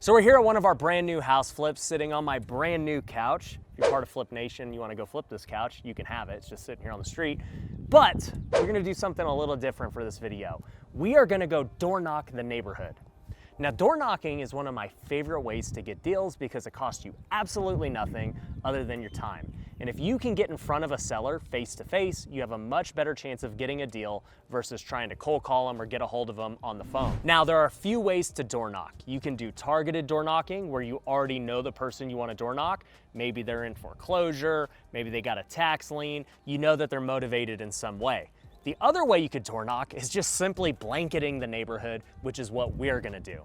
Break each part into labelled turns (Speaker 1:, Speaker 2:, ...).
Speaker 1: So we're here at one of our brand new house flips, sitting on my brand new couch. If you're part of Flip Nation, you wanna go flip this couch, you can have it. It's just sitting here on the street. But we're gonna do something a little different for this video. We are gonna go door knock the neighborhood. Now, door knocking is one of my favorite ways to get deals because it costs you absolutely nothing other than your time. And if you can get in front of a seller face to face, you have a much better chance of getting a deal versus trying to cold call them or get a hold of them on the phone. Now, there are a few ways to door knock. You can do targeted door knocking where you already know the person you want to door knock. Maybe they're in foreclosure, maybe they got a tax lien, you know that they're motivated in some way. The other way you could door knock is just simply blanketing the neighborhood, which is what we're gonna do.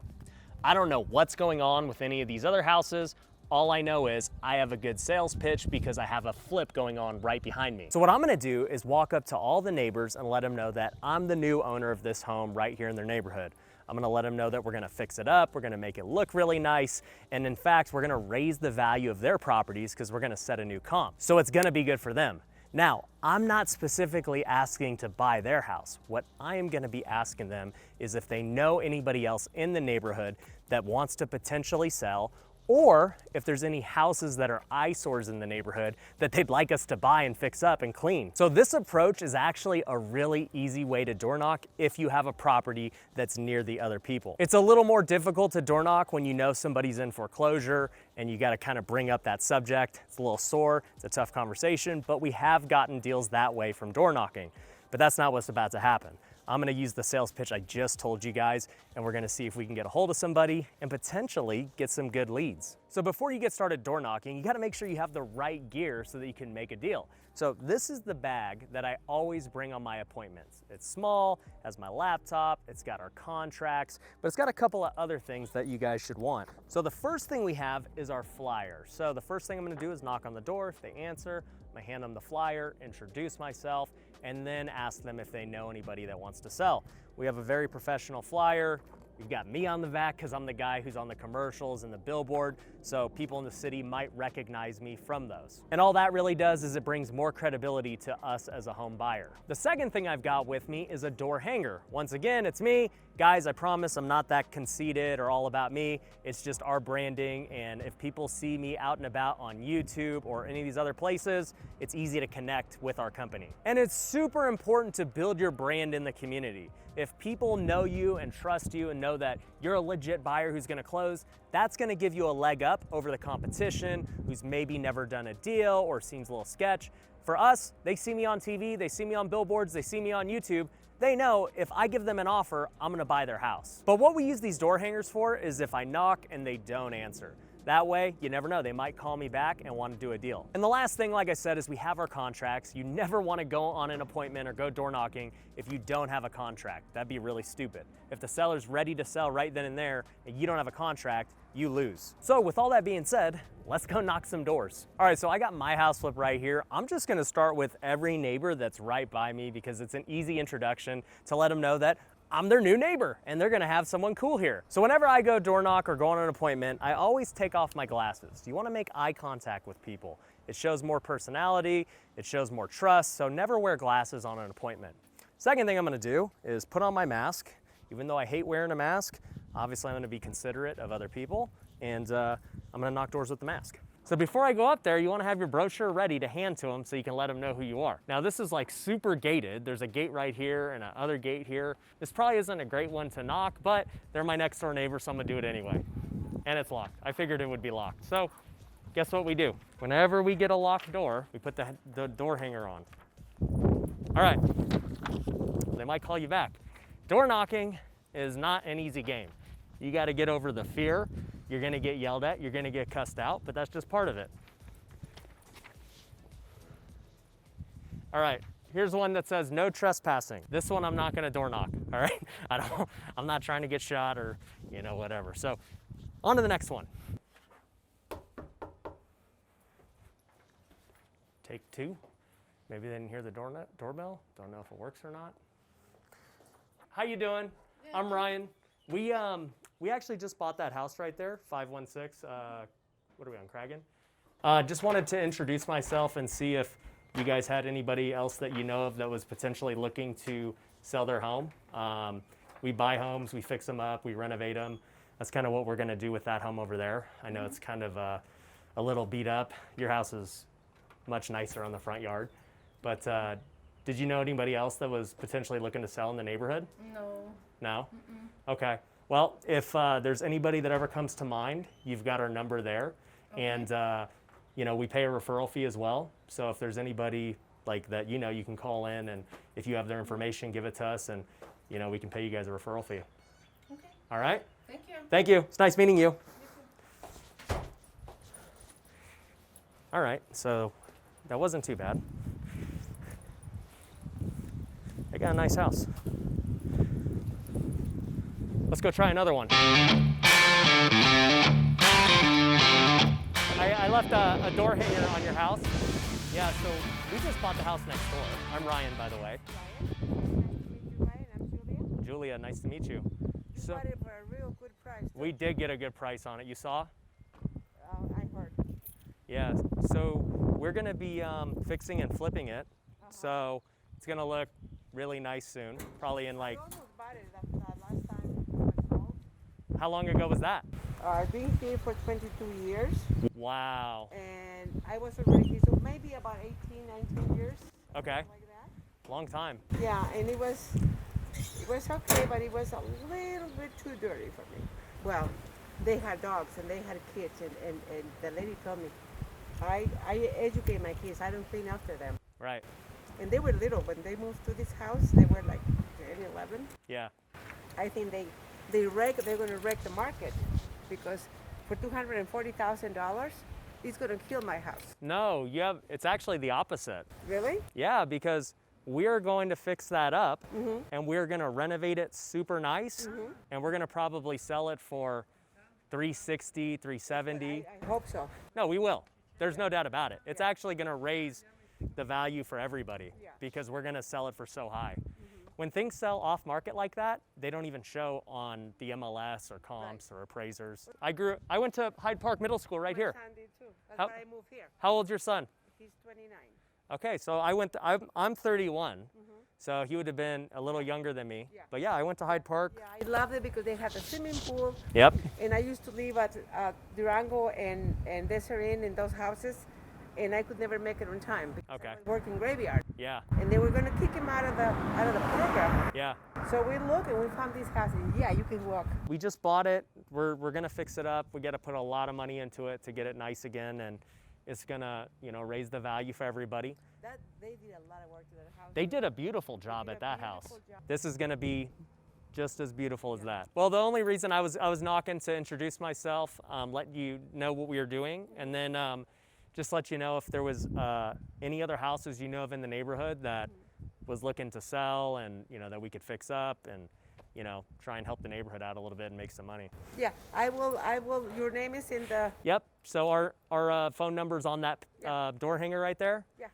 Speaker 1: I don't know what's going on with any of these other houses. All I know is I have a good sales pitch because I have a flip going on right behind me. So what I'm gonna do is walk up to all the neighbors and let them know that I'm the new owner of this home right here in their neighborhood. I'm gonna let them know that we're gonna fix it up, we're gonna make it look really nice, and in fact, we're gonna raise the value of their properties because we're gonna set a new comp. So it's gonna be good for them. Now, I'm not specifically asking to buy their house. What I am gonna be asking them is if they know anybody else in the neighborhood that wants to potentially sell, or if there's any houses that are eyesores in the neighborhood that they'd like us to buy and fix up and clean. So this approach is actually a really easy way to door knock if you have a property that's near the other people. It's a little more difficult to door knock when you know somebody's in foreclosure and you gotta kind of bring up that subject. It's a little sore, it's a tough conversation, but we have gotten deals that way from door knocking. But that's not what's about to happen. I'm gonna use the sales pitch I just told you guys, and we're gonna see if we can get a hold of somebody and potentially get some good leads. So before you get started door knocking, you gotta make sure you have the right gear so that you can make a deal. So this is the bag that I always bring on my appointments. It's small, has my laptop, it's got our contracts, but it's got a couple of other things that you guys should want. So the first thing we have is our flyer. So the first thing I'm gonna do is knock on the door. If they answer, I'm gonna hand them the flyer, introduce myself, and then ask them if they know anybody that wants to sell. We have a very professional flyer. We've got me on the back because I'm the guy who's on the commercials and the billboard, so people in the city might recognize me from those. And all that really does is it brings more credibility to us as a home buyer. The second thing I've got with me is a door hanger. Once again, it's me. Guys, I promise I'm not that conceited or all about me. It's just our branding, and if people see me out and about on YouTube or any of these other places, it's easy to connect with our company. And it's super important to build your brand in the community. If people know you and trust you and know that you're a legit buyer who's gonna close, that's gonna give you a leg up over the competition who's maybe never done a deal or seems a little sketch. For us, they see me on TV, they see me on billboards, they see me on YouTube. They know if I give them an offer, I'm gonna buy their house. But what we use these door hangers for is if I knock and they don't answer. That way, you never know, they might call me back and want to do a deal. And the last thing, like I said, is we have our contracts. You never want to go on an appointment or go door knocking if you don't have a contract. That'd be really stupid. If the seller's ready to sell right then and there and you don't have a contract, you lose. So with all that being said, let's go knock some doors. All right, so I got my house flip right here. I'm just gonna start with every neighbor that's right by me because it's an easy introduction to let them know that I'm their new neighbor and they're gonna have someone cool here. So whenever I go door knock or go on an appointment, I always take off my glasses. You wanna make eye contact with people. It shows more personality, it shows more trust, so never wear glasses on an appointment. Second thing I'm gonna do is put on my mask. Even though I hate wearing a mask, obviously I'm gonna be considerate of other people, and I'm gonna knock doors with the mask. So before I go up there, you wanna have your brochure ready to hand to them so you can let them know who you are. Now this is like super gated. There's a gate right here and another gate here. This probably isn't a great one to knock, but they're my next door neighbor, so I'm gonna do it anyway. And it's locked. I figured it would be locked. So guess what we do? Whenever we get a locked door, we put the door hanger on. All right, they might call you back. Door knocking is not an easy game. You gotta get over the fear. You're gonna get yelled at, you're gonna get cussed out, but that's just part of it. All right, here's one that says no trespassing. This one I'm not gonna door knock, all right? I'm not trying to get shot or, you know, whatever. So on to the next one. Take two. Maybe they didn't hear the doorbell. Don't know if it works or not. How you doing?
Speaker 2: Good.
Speaker 1: I'm Ryan. We actually just bought that house right there, 516, what are we on, Cragen? Just wanted to introduce myself and see if you guys had anybody else that you know of that was potentially looking to sell their home. We buy homes, we fix them up, we renovate them. that's kind of what we're gonna do with that home over there. I know it's kind of a little beat up. Your house is much nicer on the front yard. But did you know anybody else that was potentially looking to sell in the neighborhood?
Speaker 2: No.
Speaker 1: No? Okay. Well, if there's anybody that ever comes to mind, you've got our number there. Okay. And, you know, we pay a referral fee as well. So if there's anybody like that, you know, you can call in, and if you have their information, give it to us, and, you know, we can pay you guys a referral fee.
Speaker 2: Okay.
Speaker 1: All right?
Speaker 2: Thank you.
Speaker 1: Thank you. It's nice meeting you. All right, so that wasn't too bad. They got a nice house. Let's go try another one. I left a door hanger on your house. Yeah, so we just bought the house next door. I'm Ryan, by the way.
Speaker 3: Ryan, I'm Julia.
Speaker 1: Julia, nice to meet you.
Speaker 3: You bought it for a real good price.
Speaker 1: We did get a good price on it. You saw?
Speaker 3: I heard.
Speaker 1: Yeah, so we're gonna be fixing and flipping it. So it's gonna look really nice soon. Probably in like.
Speaker 3: I almost bought it last time it was sold.
Speaker 1: How long ago was that?
Speaker 3: I've been here for 22 years.
Speaker 1: Wow.
Speaker 3: And I was already here, so maybe about 18, 19 years.
Speaker 1: Okay.
Speaker 3: Like that.
Speaker 1: Long time.
Speaker 3: Yeah, and it was okay, but it was a little bit too dirty for me. Well, they had dogs and they had kids, and the lady told me, I educate my kids, I don't clean after them.
Speaker 1: Right.
Speaker 3: And they were little. When they moved to this house, they were like 10, 11.
Speaker 1: Yeah.
Speaker 3: I think they're going to wreck the market, because for $240,000, it's going to kill my house.
Speaker 1: No, it's actually the opposite.
Speaker 3: Really?
Speaker 1: Yeah, because we're going to fix that up, and we're going to renovate it super nice, and we're going to probably sell it for $360, $370.
Speaker 3: I hope so.
Speaker 1: No, we will. There's no doubt about it. It's actually going to raise the value for everybody, because we're going to sell it for so high. When things sell off market like that, they don't even show on the MLS or comps or appraisers. I went to Hyde Park Middle School right here.
Speaker 3: My son did too. That's why I moved here.
Speaker 1: How old's your son?
Speaker 3: He's 29.
Speaker 1: Okay, so I'm 31, so he would have been a little younger than me.
Speaker 3: Yeah.
Speaker 1: But yeah, I went to Hyde Park.
Speaker 3: Yeah, I loved it because they had a swimming pool.
Speaker 1: Yep.
Speaker 3: And I used to live at Durango and Desert Inn in those houses, and I could never make it on time because I was working graveyard.
Speaker 1: Yeah.
Speaker 3: And they were going to kick him out of the program.
Speaker 1: Yeah.
Speaker 3: So we looked and we found this house, and yeah, you can walk.
Speaker 1: We just bought it. We're gonna fix it up. We got to put a lot of money into it to get it nice again, and it's gonna, you know, raise the value for everybody.
Speaker 3: They did a lot of work to that house.
Speaker 1: They did a beautiful job at that house.
Speaker 3: Job.
Speaker 1: This is gonna be just as beautiful as that. Well, the only reason I was knocking to introduce myself, let you know what we were doing, and then just let you know if there was any other houses you know of in the neighborhood that was looking to sell, and you know that we could fix up, and you know try and help the neighborhood out a little bit and make some money.
Speaker 3: Yeah, I will. Your name is in the.
Speaker 1: Yep. So our phone number's on that door hanger right there.
Speaker 3: Yeah.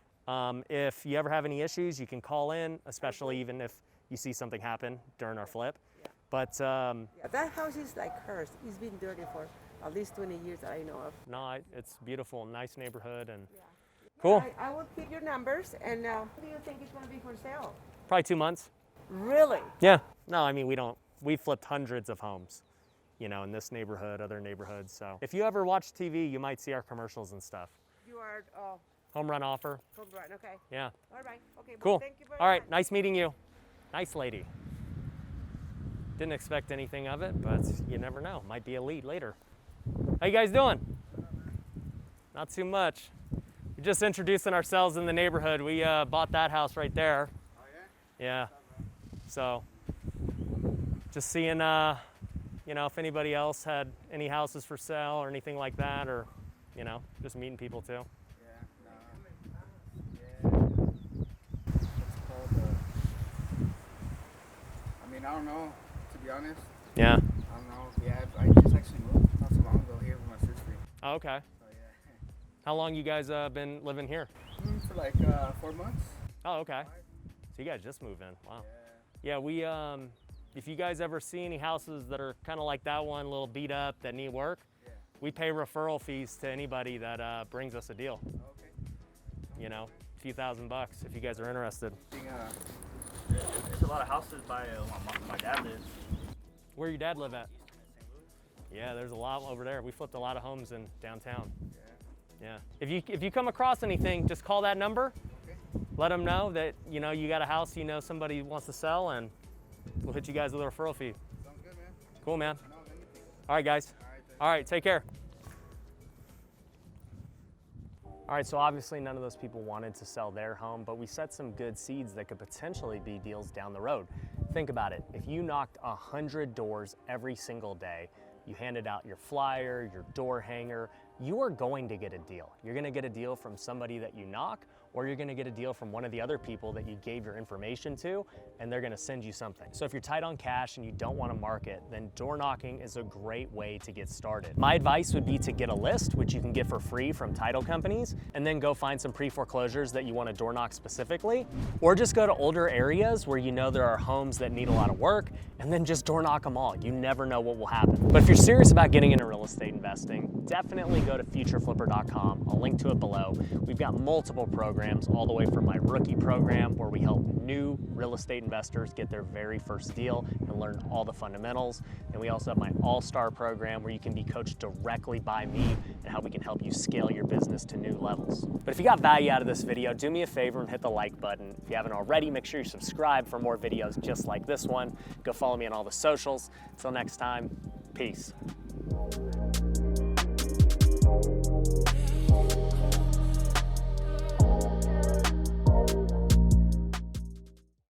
Speaker 1: If you ever have any issues, you can call in, especially even if you see something happen during our flip.
Speaker 3: Yeah.
Speaker 1: But
Speaker 3: yeah, that house is like hers. It's been dirty for at least 20 years that I know of.
Speaker 1: no, it's beautiful, nice neighborhood, and
Speaker 3: Yeah.
Speaker 1: cool.
Speaker 3: I will keep your numbers, and what do you think it's going to be for sale?
Speaker 1: Probably 2 months.
Speaker 3: Really?
Speaker 1: Yeah. No, I mean we flipped hundreds of homes, you know, in this neighborhood, other neighborhoods. So if you ever watch TV, you might see our commercials and stuff.
Speaker 3: You are
Speaker 1: Home run offer.
Speaker 3: home run. Okay.
Speaker 1: Yeah.
Speaker 3: All right. Okay.
Speaker 1: Cool.
Speaker 3: Well, thank you very
Speaker 1: All right.
Speaker 3: much.
Speaker 1: Nice meeting you. Nice lady. Didn't expect anything of it, but you never know. Might be a lead later. How you guys doing? Not too much. We're just introducing ourselves in the neighborhood. We bought that house right there.
Speaker 4: Oh yeah?
Speaker 1: Yeah. So just seeing, you know, if anybody else had any houses for sale or anything like that, or, you know, just meeting people too.
Speaker 4: Yeah, it's called, I mean, I don't know, to be honest.
Speaker 1: Yeah.
Speaker 4: I don't know. Yeah, I just actually moved not so long ago here with my sister.
Speaker 1: Oh, okay.
Speaker 4: So yeah.
Speaker 1: How long you guys been living here?
Speaker 4: For like 4 months.
Speaker 1: Oh, okay. So you guys just moved in. Wow. Yeah, we, if you guys ever see any houses that are kind of like that one, a little beat up, that need work, we pay referral fees to anybody that brings us a deal.
Speaker 4: Okay.
Speaker 1: You know, a few $1,000 if you guys are interested.
Speaker 5: There's a lot of houses by my dad lives.
Speaker 1: Where your dad live at?
Speaker 5: St. Louis.
Speaker 1: Yeah, there's a lot over there. We flipped a lot of homes in downtown.
Speaker 4: Yeah.
Speaker 1: Yeah. If you come across anything, just call that number.
Speaker 4: Okay.
Speaker 1: Let them know that you got a house, somebody wants to sell, and we'll hit you guys with a referral fee.
Speaker 4: Sounds good, man.
Speaker 1: Cool, man.
Speaker 4: No, anything.
Speaker 1: All right, guys.
Speaker 4: All right. Thanks.
Speaker 1: All right, take care. All right, so obviously none of those people wanted to sell their home, but we set some good seeds that could potentially be deals down the road. Think about it. If you knocked 100 doors every single day, you handed out your flyer, your door hanger, you are going to get a deal. You're gonna get a deal from somebody that you knock, or you're gonna get a deal from one of the other people that you gave your information to, and they're gonna send you something. So if you're tight on cash and you don't wanna market, then door knocking is a great way to get started. My advice would be to get a list, which you can get for free from title companies, and then go find some pre-foreclosures that you wanna door knock specifically, or just go to older areas where there are homes that need a lot of work, and then just door knock them all. You never know what will happen. But if you're serious about getting into real estate investing, definitely go to futureflipper.com. I'll link to it below. We've got multiple programs, all the way from my rookie program where we help new real estate investors get their very first deal and learn all the fundamentals. And we also have my all-star program where you can be coached directly by me and how we can help you scale your business to new levels. But if you got value out of this video, do me a favor and hit the like button. If you haven't already, make sure you subscribe for more videos just like this one. Go follow me on all the socials. Until next time, peace.